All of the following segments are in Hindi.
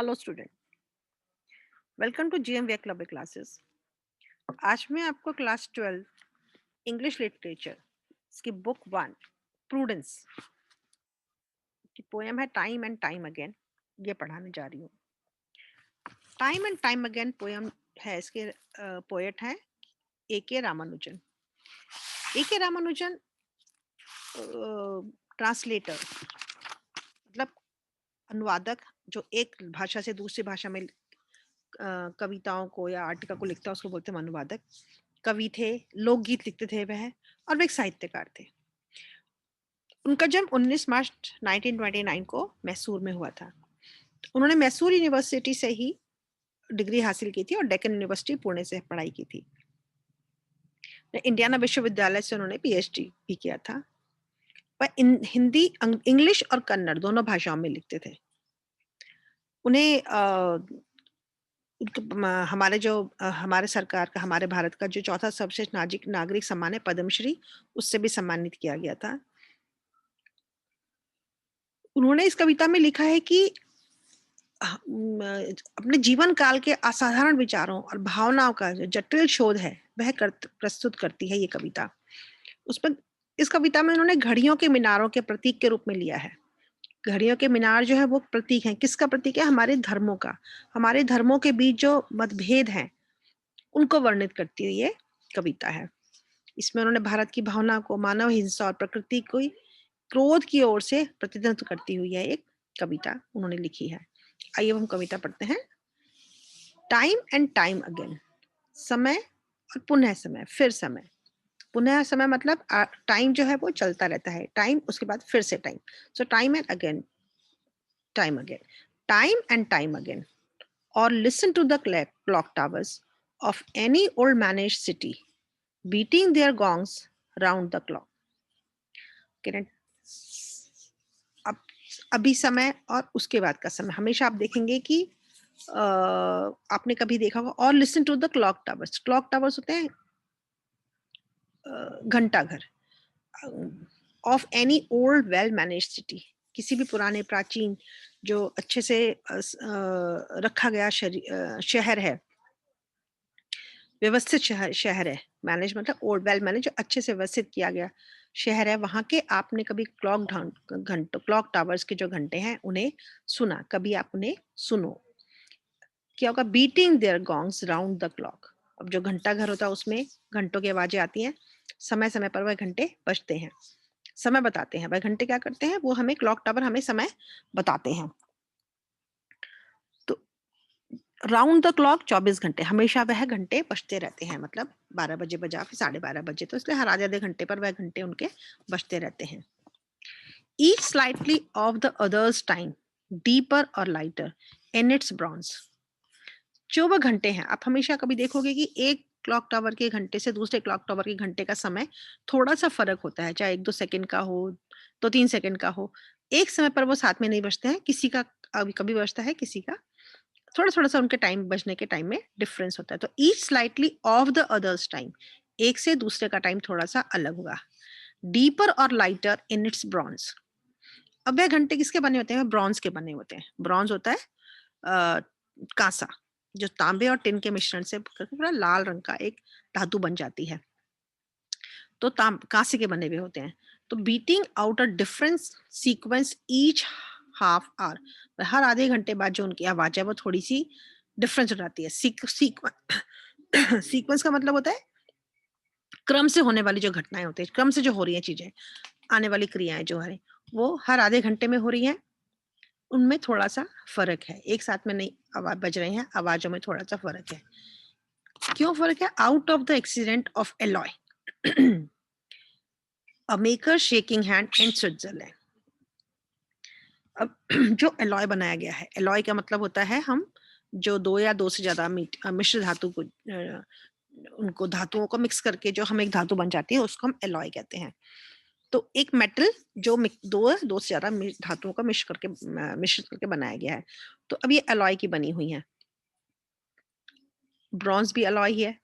Hello student, welcome to GMVA club classes. आज मैं आपको क्लास 12 इंग्लिश लिटरेचर इसकी बुक 1 प्रूडेंस की पोएम है टाइम एंड टाइम अगेन, ये पढ़ाने जा रही हूँ। Time and time again poem है, इसके पोएट हैं A K. Ramanujan. A K. Ramanujan translator मतलब अनुवादक, जो एक भाषा से दूसरी भाषा में कविताओं को या आर्टिकल को लिखता है उसको बोलते हैं अनुवादक। कवि थे, लोकगीत लिखते थे वह, और वे एक साहित्यकार थे। उनका जन्म 19 मार्च 1929 को मैसूर में हुआ था। उन्होंने मैसूर यूनिवर्सिटी से ही डिग्री हासिल की थी और डेक्कन यूनिवर्सिटी पुणे से पढ़ाई की थी। इंडियाना विश्वविद्यालय से उन्होंने पीएचडी भी किया था। वह हिंदी, इंग्लिश और कन्नड़ दोनों भाषाओं में लिखते थे। उन्हें हमारे सरकार का, हमारे भारत का जो चौथा सर्वश्रेष्ठ नागरिक सम्मान है पद्मश्री, उससे भी सम्मानित किया गया था। उन्होंने इस कविता में लिखा है कि अपने जीवन काल के असाधारण विचारों और भावनाओं का जो जटिल शोध है वह प्रस्तुत करती है ये कविता। उसमें इस कविता में उन्होंने घड़ियों के मीनारों के प्रतीक के रूप में लिया है। घड़ियों के मीनार जो है वो प्रतीक है, किसका प्रतीक है? हमारे धर्मों का। हमारे धर्मों के बीच जो मतभेद हैं उनको वर्णित करती हुई ये कविता है। इसमें उन्होंने भारत की भावना को, मानव हिंसा और प्रकृति को क्रोध की ओर से प्रतिनिधित्व करती हुई है एक कविता उन्होंने लिखी है। आइए हम कविता पढ़ते हैं। टाइम एंड टाइम अगेन, समय और पुनः समय, फिर समय। पुनः समय मतलब टाइम जो है वो चलता रहता है, टाइम उसके बाद फिर से time. So time and again, time again, time and time again, or listen to the clock towers of any old managed city beating their gongs round the clock. अब अभी समय और उसके बाद का समय हमेशा आप देखेंगे कि आपने कभी देखा होगा। और listen to the clock towers, clock towers होते हैं घंटा घर। Of any old well manage city, किसी भी पुराने प्राचीन जो अच्छे से रखा गया शहर है, व्यवस्थित शहर है। मैनेज मतलब ओल्ड, वेल मैनेज, अच्छे से व्यवस्थित किया गया शहर है, वहां के आपने कभी क्लॉक टावर्स के जो घंटे हैं उन्हें सुना? कभी आप उन्हें सुनो। क्या होगा? Beating their gongs round the clock. अब जो घंटा घर होता है उसमें घंटों की आवाजें आती हैं, समय समय पर वह घंटे बजते हैं, समय बताते हैं। वह घंटे क्या करते हैं? वो हमें, क्लॉक टावर हमें समय बताते हैं। तो राउंड द क्लॉक 24 घंटे, हमेशा वह घंटे बजते रहते हैं। मतलब 12 बजे बजा, फिर 12:30 बजे, तो इसलिए हर आधे आधे घंटे पर वह घंटे उनके बजते रहते हैं। Each slightly of the others time, deeper और लाइटर इन इट्स ब्रॉन्ज। जो वह घंटे हैं, आप हमेशा कभी देखोगे कि एक क्लॉक टावर के घंटे से दूसरे क्लॉक टावर के घंटे का समय थोड़ा सा फर्क होता है, चाहे 1-2 सेकंड का हो, 2-3 सेकंड का हो। एक समय पर वो साथ में नहीं बजते हैं, किसी का कभी बजता है, किसी का थोड़ा-थोड़ा सा उनके टाइम, बजने के टाइम में डिफरेंस होता है। तो each slightly of the others time, एक से दूसरे का टाइम थोड़ा सा अलग होगा। डीपर और लाइटर इन इट्स ब्रॉन्ज। अब वह घंटे किसके बने होते हैं? ब्रॉन्ज के बने होते हैं। ब्रॉन्ज होता है कांसा, जो तांबे और टिन के मिश्रण से पूरा लाल रंग का एक धातु बन जाती है, तो कांसे के बने हुए होते हैं। तो beating out a difference sequence each half hour, हर आधे घंटे बाद जो उनकी आवाज है वो थोड़ी सी डिफरेंस हो जाती है। सीक्वेंस का मतलब होता है क्रम से होने वाली जो घटनाएं होती है, क्रम से जो हो रही है चीजें, आने वाली क्रियाएं जो है वो हर आधे घंटे में हो रही हैं, उनमें थोड़ा सा फर्क है, एक साथ में नहीं आवाज बज रही हैं, आवाजों में थोड़ा सा फर्क है। क्यों फर्क है? Out of the accident of alloy, a maker shaking hand in Switzerland. अब जो एलॉय बनाया गया है, एलॉय का मतलब होता है हम जो दो या दो से ज्यादा मिश्र धातु को, उनको धातुओं को मिक्स करके जो हम एक धातु बन जाती है उसको हम एलॉय कहते हैं। तो एक मेटल जो दो से ज्यादा धातुओं का मिश्र करके बनाया गया है, तो अब ये एलॉय की बनी हुई है। ब्रॉन्ज भी एलॉय ही है,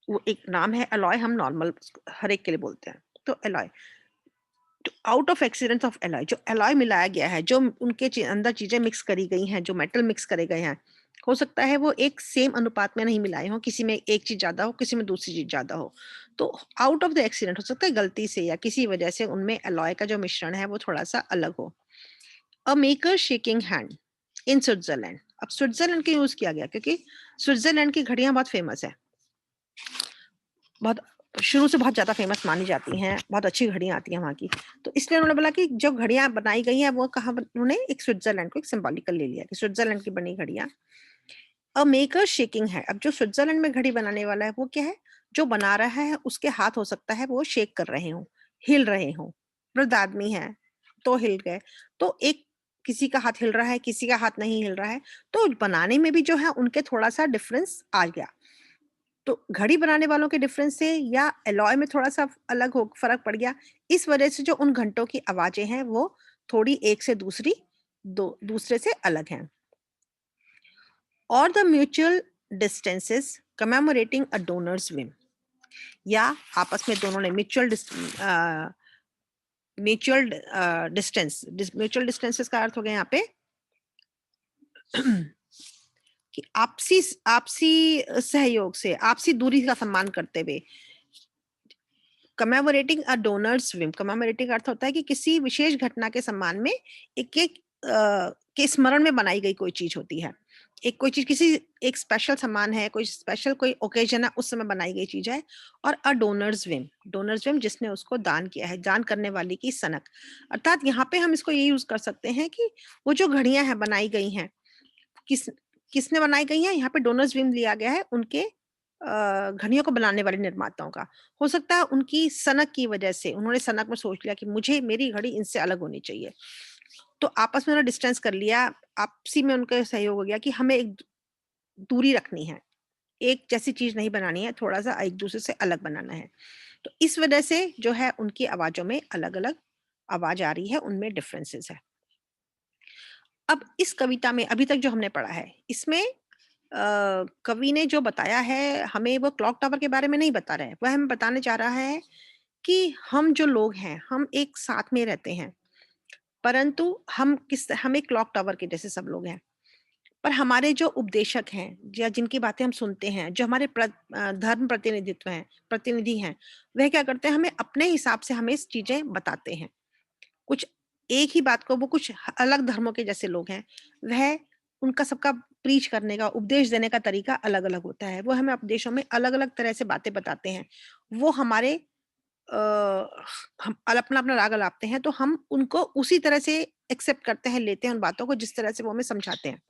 वो एक नाम है एलॉय, हम नॉर्मल हर एक के लिए बोलते हैं। तो alloy out of accidents of alloy, जो एलॉय मिलाया गया है, जो उनके अंदर चीजें मिक्स करी गई हैं, जो मेटल मिक्स करे गए हैं, हो सकता है वो एक सेम अनुपात में नहीं मिलाए हो, किसी में एक चीज ज्यादा हो, किसी में दूसरी चीज ज्यादा हो। तो आउट ऑफ द एक्सीडेंट हो सकता है गलती से या किसी वजह से उनमें एलॉय का जो मिश्रण है वो थोड़ा सा अलग हो। अ maker shaking hand in Switzerland. अब स्विट्जरलैंड के यूज किया गया क्योंकि स्विट्जरलैंड की घड़ियां बहुत फेमस है, बहुत शुरू से बहुत ज़्यादा फेमस मानी जाती हैं, बहुत अच्छी घड़ियाँ आती हैं वहाँ की। तो इसलिए उन्होंने बोला कि जो घड़ियाँ बनाई गई हैं वो कहाँ उन्होंने एक स्विट्ज़रलैंड को एक सिंबॉलिकल ले लिया कि स्विट्ज़रलैंड की बनी घड़ियाँ। अ मेकर शेकिंग है, अब जो स्विट्ज़रलैंड में घड़ी बनाने वाला है वो क्या है, जो बना रहा है उसके हाथ हो सकता है वो शेक कर रहे हों, हिल रहे हों। वृद्ध आदमी है तो हिल गए, तो एक किसी का हाथ हिल रहा है, किसी का हाथ नहीं हिल रहा है, तो बनाने में भी जो है उनके थोड़ा-सा डिफरेंस आ गया। तो घड़ी बनाने वालों के डिफरेंस से या एलॉय में थोड़ा-सा अलग हो फ़र्क पड़ गया। इस वज़ह से जो उन घंटों की आवाज़ें हैं वो थोड़ी एक से दूसरी दो दूसरे से अलग हैं। और the mutual distances commemorating a donor's whim, या आपस में दोनों ने म्यूचुअल डिस्टेंसेस का अर्थ हो गया यहाँ पे कि आपसी आपसी सहयोग से, आपसी दूरी का सम्मान करते हुए, commemorating a donor's Vim, commemorating अर्थ होता है कि किसी विशेष घटना के सम्मान में एक के स्मरण में बनाई गई कोई चीज होती है। एक कोई चीज किसी एक स्पेशल सम्मान है, कोई स्पेशल कोई ओकेजन है, उस समय बनाई गई चीज है। और अ डोनर्स विम जिसने उसको दान किया है, दान करने वाले की सनक। अर्थात यहाँ पे हम इसको ये यूज कर सकते हैं कि वो जो घड़ियां हैं बनाई गई हैं, किस किसने बनाई गई हैं, यहाँ पे डोनर्स विम लिया गया है उनके घड़ियों को बनाने वाले निर्माताओं का। हो सकता है उनकी सनक की वजह से उन्होंने सनक में सोच लिया कि मुझे मेरी घड़ी इनसे अलग होनी चाहिए। तो आपस में उन्होंने डिस्टेंस कर लिया, आपसी में उनका सहयोग हो गया कि हमें एक दूरी रखनी है, एक जैसी चीज़ नहीं बनानी है, थोड़ा-सा एक-दूसरे से अलग बनाना है। तो इस वजह से जो है उनकी आवाज़ों में अलग-अलग आवाज़ आ रही है, उनमें डिफरेंसेस है। अब इस कविता में अभी तक जो हमने पढ़ा है, इसमें कवि ने जो बताया है हमें वो क्लॉक टावर के बारे में नहीं बता रहा है। वह हमें बताने चाह रहा है कि हम जो लोग हैं, हम एक साथ में रहते हैं, परंतु हम एक क्लॉक टावर के जैसे सब लोग हैं। पर हमारे जो उपदेशक हैं या जिनकी बातें हम सुनते हैं, जो हमारे धर्म प्रतिनिधि हैं, वह क्या करते हैं, हमें अपने हिसाब से हमें चीज़ें बताते हैं। कुछ एक ही बात को वो कुछ अलग धर्मों के जैसे लोग हैं, वह उनका सबका प्रीच करने का, उपदेश देने का तरीका अलग-अलग होता है। वो हमें उपदेशों में अलग-अलग तरह से बातें बताते हैं। वो हमारे अ, हम अपना-अपना राग अलापते हैं, तो हम उनको उसी तरह से एक्सेप्ट करते हैं, लेते हैं उन बातों को जिस तरह से वो हमें समझाते हैं।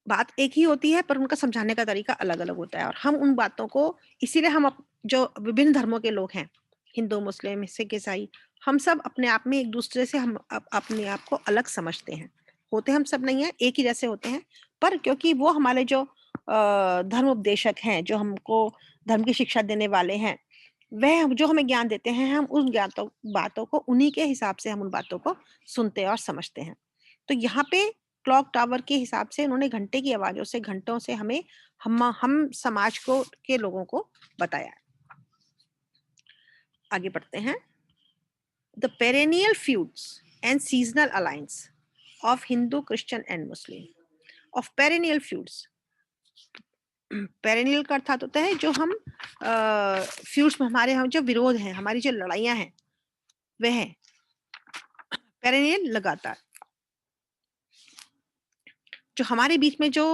बात एक ही होती है पर उनका समझाने का तरीका अलग-अलग होता है और हम उन बातों को इसीलिए हम जो विभिन्न धर्मों के लोग हैं, हिंदू, मुस्लिम, सिख, ईसाई, हम सब अपने आप में एक-दूसरे से हम अपने आप को अलग समझते हैं। होते हम सब नहीं हैं, एक ही जैसे होते हैं, पर क्योंकि वो हमारे जो धर्म उपदेशक हैं, जो हमको धर्म की शिक्षा देने वाले हैं, वह जो हमें ज्ञान देते हैं, हम उन ज्ञातों बातों को उन्हीं के हिसाब से हम उन बातों को सुनते और समझते हैं। तो यहाँ पे क्लॉक टावर के हिसाब से उन्होंने घंटे की आवाज़ों से, घंटों से हमें हम समाज को के लोगों को बताया है। आगे बढ़ते हैं। The perennial feuds and seasonal alliance of Hindu, Christian and Muslim. Of perennial feuds, perennial का अर्थात होता है जो हम फ्यूड्स में हमारे यहाँ जो विरोध हैं, हमारी जो लड़ाइयाँ हैं, वह है पेरेनियल लगातार। जो हमारे बीच में जो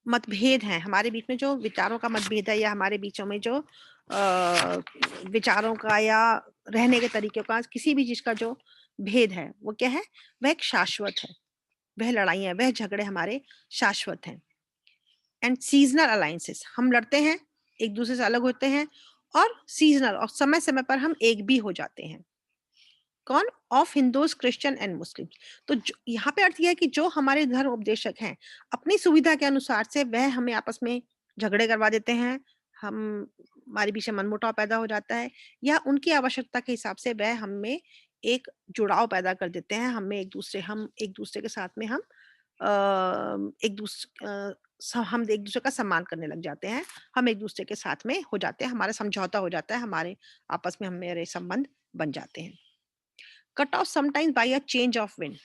मतभेद हैं, हमारे बीच में जो विचारों का मतभेद है या हमारे बीचों में जो विचारों का या रहने के तरीके का किसी भी चीज़ का जो भेद है, वो क्या है? वह एक शाश्वत है। वह लड़ाइयाँ, वह झगड़े हमारे शाश्वत हैं। एंड सीज़नल अलायंसेस, हम लड़ते हैं, एक-दूसरे से अलग होते हैं और सीज़नल और समय-समय पर हम एक भी हो जाते हैं। कौन? Of Hindus, Christian and Muslim. तो यहाँ पे अर्थ यह है कि जो हमारे धर्म उपदेशक हैं, अपनी सुविधा के अनुसार से वह हमें आपस में झगड़े करवा देते हैं, हम हमारे बीच में मनमुटाव पैदा हो जाता है या उनकी आवश्यकता के हिसाब से वह हमें एक जुड़ाव पैदा कर देते हैं, हम एक दूसरे के साथ में हम एक दूसरे का सम्मान करने लग जाते हैं, हम एक दूसरे के साथ में हो जाते हैं, हमारा समझौता हो जाता है, हमारे आपस में हमारे संबंध बन जाते हैं। Cut off sometimes by a change of wind.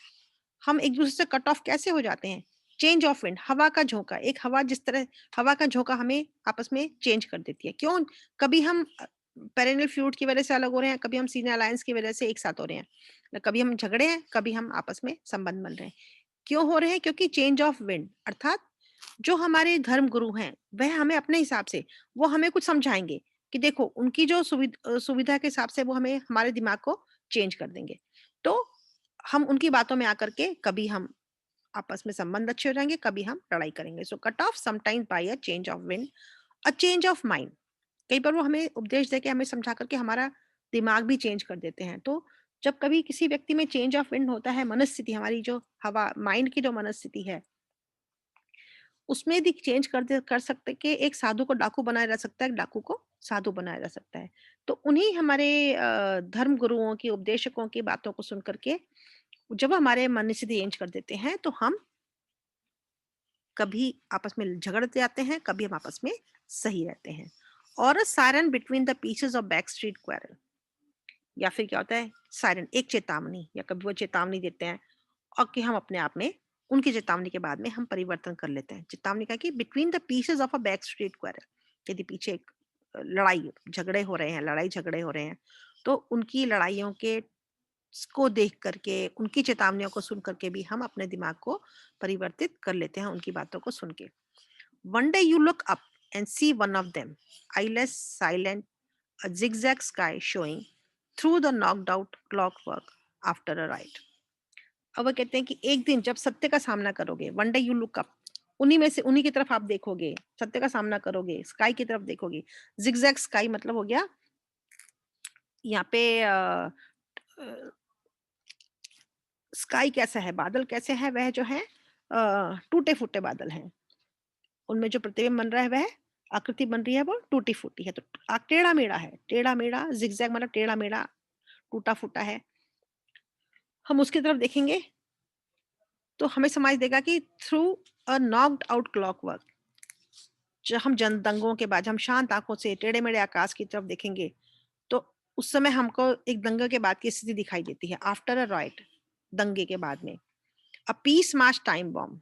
हम एक दूसरे से कट ऑफ कैसे हो जाते हैं? चेंज ऑफ विंड, हवा का झोंका, एक हवा जिस तरह हवा का झोंका हमें आपस में चेंज कर देती है। क्यों? कभी हम पेरेनियल फ्यूड की वजह से अलग हो रहे हैं, कभी हम सीनियर अलायंस की वजह से एक साथ हो रहे हैं, कभी हम झगड़े हैं, कभी हम आपस में संबंध बन रहे हैं। क्यों हो रहे हैं? क्योंकि चेंज ऑफ विंड, अर्थात जो हमारे धर्म गुरु हैं, वह हमें अपने हिसाब से वो हमें कुछ समझाएँगे कि देखो उनकी जो सुविधा के हिसाब से वो हमें हमारे दिमाग को चेंज कर देंगे। तो हम उनकी बातों में आकर के कभी हम आपस में संबंध अच्छे हो जाएँगे, कभी हम लड़ाई करेंगे। So cut off sometimes by a change of wind, a change of mind. कई बार वो हमें उपदेश देके हमें समझा कर के हमारा दिमाग भी चेंज कर देते हैं। तो जब कभी किसी व्यक्ति में चेंज ऑफ विंड होता है, मनस्थिति हमारी जो हवा माइंड की जो मनस्थिति है, उसमें भी चेंज कर सकते हैं कि एक साधु को डाकू बनाया जा सकता है, एक डाकू को साधु बनाया जा सकता है। तो उन्हीं हमारे धर्म गुरुओं की, उपदेशकों की बातों को सुन कर के जब हमारे मनस्थिति चेंज कर देते हैं, तो हम कभी आपस में झगड़ जाते हैं, कभी हम आपस में सही रहते हैं। और a siren between the pieces of back street quarrel, या फिर क्या होता है सायरन, एक चेतावनी, या कभी वो चेतावनी देते हैं और कि हम अपने आप में उनकी चेतावनी के बाद में हम परिवर्तन कर लेते हैं। चेतावनी का कि between the pieces of a back street quarrel, यदि पीछे एक लड़ाई झगड़े हो रहे हैं, लड़ाई झगड़े हो रहे हैं, तो उनकी लड़ाइयों के को देख करके, उनकी चेतावनियों को सुन करके भी हम अपने दिमाग को परिवर्तित कर लेते हैं उनकी बातों को सुन के। One day you look up and see one of them, eyeless, silent, a zigzag sky showing through the knocked out clockwork after a ride. अब वो कहते हैं कि एक दिन जब सत्य का सामना करोगे, one day you look up, उन्हीं में से उन्हीं की तरफ आप देखोगे, सत्य का सामना करोगे, स्काई की तरफ देखोगे। जिगजैग स्काई मतलब हो गया यहाँ पे स्काई कैसा है, बादल कैसे हैं, वह जो है टूटे फूटे बादल हैं, उनमें जो प्रतिबिंब बन रहा है वह आकृति बन रही है वो टूटी फूटी है। तो टेढ़ा मेढ़ा है, टेढ़ा मेढ़ा, जिगजैग मतलब टेढ़ा मेढ़ा, टूटा फूटा है। हम उसकी तरफ देखेंगे तो हमें समझ देगा कि through a knocked out clockwork, जब हम जन दंगों के बाद हम शांत आंखों से टेढ़े मेढ़े आकाश की तरफ देखेंगे, तो उस समय हमको एक दंगे के बाद की स्थिति दिखाई देती है। आफ्टर अ राइट, दंगे के बाद में a peace march time bomb,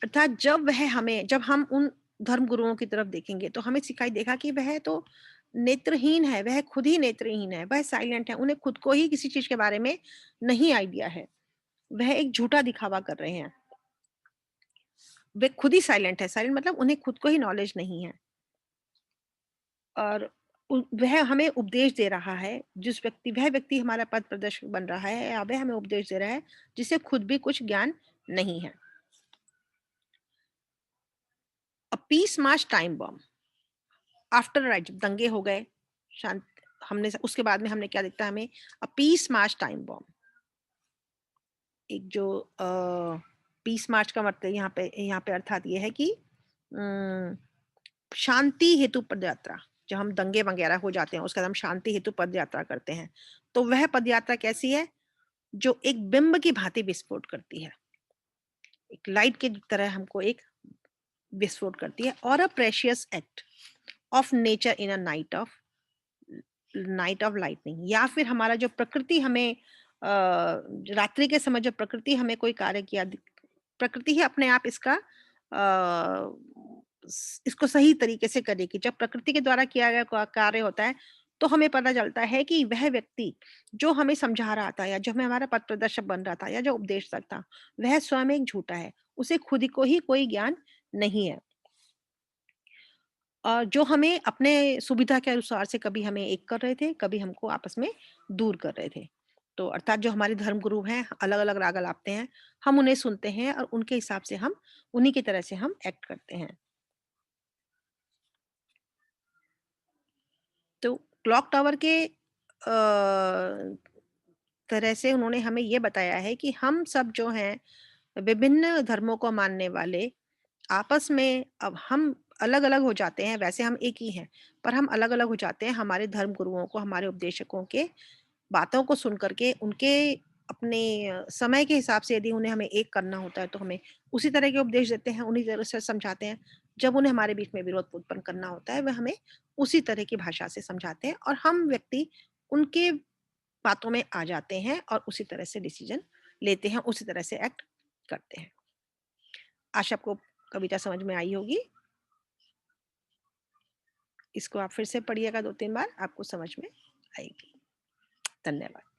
अर्थात जब हम उन धर्म गुरुओं की तरफ देखेंगे तो हमें सिखाई देगा कि वह तो नेत्रहीन है, वह खुद ही नेत्रहीन है, वह साइलेंट है, उन्हें खुद को ही किसी चीज के बारे में नहीं आइडिया है, वह एक झूठा दिखावा कर रहे हैं, वे खुद ही साइलेंट है, साइलेंट मतलब उन्हें खुद को ही नॉलेज नहीं है। और वह हमें उपदेश दे रहा है, वह व्यक्ति हमारा पथ प्रदर्शक बन रहा है, या वह हमें उपदेश दे रहा है जिसे खुद भी कुछ ज्ञान नहीं है। A peace march time bomb, after riot, जब दंगे हो गए, शांत, हमने उसके बाद में हमने क्या देखता है हमें, a peace march time bomb, एक जो पीस मार्च का मतलब यहाँ पे अर्थात ये है कि शांति हेतु पदयात्रा, जब हम दंगे वगैरह हो जाते हैं उसके बाद हम शांति हेतु पदयात्रा करते हैं, तो वह पदयात्रा कैसी है, जो एक बिंब की भांति विस्फोट करती है, एक लाइट की तरह हमको एक विस्फोट करती है। और a precious act of nature in a night of lightning, या फिर हमारा जो प्रकृति हमें रात्रि के समय जो प्रकृति हमें कोई कार्य किया, प्रकृति ही अपने आप इसका इसको सही तरीके से करेगी। जब प्रकृति के द्वारा किया गया कार्य होता है, तो हमें पता चलता है कि वह व्यक्ति जो हमें समझा रहा था, या जो हमें हमारा पथ प्रदर्शक बन रहा था, या जो उपदेशक था, वह स्वयं एक झूठा है, उसे खुद को ही कोई ज्ञान नहीं है। जो हमें अपने सुविधा के अनुसार से कभी हमें एक कर रहे थे, कभी हमको आपस में दूर कर रहे थे। तो अर्थात जो हमारे धर्म गुरु हैं, अलग-अलग राग अलापते हैं, हम उन्हें सुनते हैं और उनके हिसाब से हम उन्हीं की तरह से हम एक्ट करते हैं। तो क्लॉक टावर के तरह से उन्होंने हमें ये बताया है कि हम सब जो हैं, विभिन्न धर्मों को मानने वाले, आपस में अब हम अलग-अलग हो जाते हैं, वैसे हम एक ही हैं, पर हम अलग-अलग हो जाते हैं हमारे धर्म गुरुओं को, हमारे उपदेशकों के बातों को सुन कर के, उनके अपने समय के हिसाब से यदि उन्हें हमें एक करना होता है, तो हमें उसी तरह के उपदेश देते हैं, उन्हीं तरह से समझाते हैं। जब उन्हें हमारे बीच में विरोध उत्पन्न करना होता है, वह हमें उसी तरह की भाषा से समझाते हैं और हम व्यक्ति उनके बातों में आ जाते हैं और उसी तरह से डिसीजन लेते हैं, उसी तरह से एक्ट करते हैं। आशा आपको कविता समझ में आई होगी। इसको आप फिर से पढ़िएगा 2-3 बार, आपको समझ में आएगी। धन्यवाद।